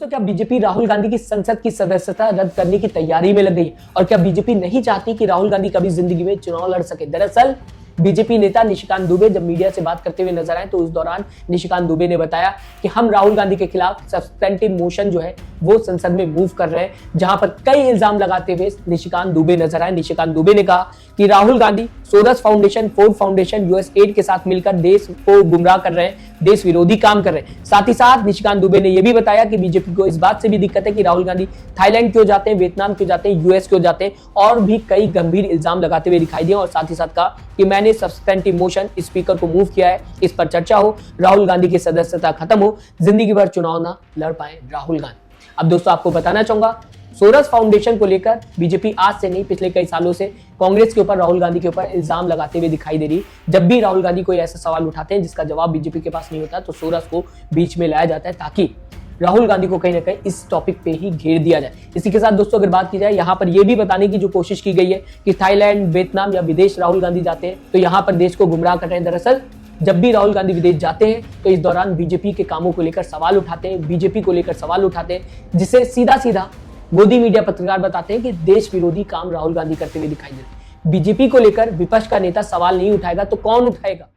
दोस्तों, क्या बीजेपी राहुल गांधी की संसद की सदस्यता रद्द करने की तैयारी में लग गई है? और क्या बीजेपी नहीं चाहती कि राहुल गांधी कभी जिंदगी में चुनाव लड़ सके? दरअसल बीजेपी नेता निशिकांत दुबे जब मीडिया से बात करते हुए नजर आए तो उस दौरान निशिकांत दुबे ने बताया कि हम राहुल गांधी के खिलाफ सस्पेंटिव मोशन जो है वो संसद में मूव कर रहे हैं, जहां पर कई इल्जाम लगाते हुए निशिकांत दुबे नजर आए। निशिकांत दुबे ने कहा कि Rahul Gandhi Soros foundation, Ford foundation, USAID के साथ मिलकर देश को गुमराह कर रहे हैं, देश विरोधी काम कर रहे हैं। साथ ही साथ निशिकांत दुबे ने यह भी बताया कि बीजेपी को इस बात से भी दिक्कत है कि राहुल गांधी थाईलैंड क्यों जाते हैं, वियतनाम क्यों जाते हैं, यूएस क्यों जाते हैं, और भी कई गंभीर इल्जाम लगाते हुए दिखाई दिए। और साथ ही साथ कहा कि मैंने सस्पेंटिव मोशन स्पीकर को मूव किया है, इस पर चर्चा हो, राहुल गांधी की सदस्यता खत्म हो, जिंदगी भर चुनाव ना लड़ पाए राहुल गांधी। अब दोस्तों, आपको बताना चाहूंगा, सोरस फाउंडेशन को लेकर बीजेपी आज से नहीं, पिछले कई सालों से कांग्रेस के ऊपर, राहुल गांधी के ऊपर इल्जाम लगाते हुए दिखाई दे रही। जब भी राहुल गांधी कोई ऐसा सवाल उठाते हैं जिसका जवाब बीजेपी के पास नहीं होता, तो सोरस को बीच में लाया जाता है ताकि राहुल गांधी को कहीं ना कहीं इस टॉपिक पे ही घेर दिया जाए। इसी के साथ दोस्तों, अगर बात की जाए, यहाँ पर यह भी बताने की जो कोशिश की गई है कि थाईलैंड, वियतनाम या विदेश राहुल गांधी जाते हैं तो यहाँ पर देश को गुमराह कर रहे हैं। दरअसल जब भी राहुल गांधी विदेश जाते हैं तो इस दौरान बीजेपी के कामों को लेकर सवाल उठाते हैं, बीजेपी को लेकर सवाल उठाते हैं, जिसे सीधा सीधा मोदी मीडिया पत्रकार बताते हैं कि देश विरोधी काम राहुल गांधी करते हुए दिखाई देते हैं। बीजेपी को लेकर विपक्ष का नेता सवाल नहीं उठाएगा तो कौन उठाएगा?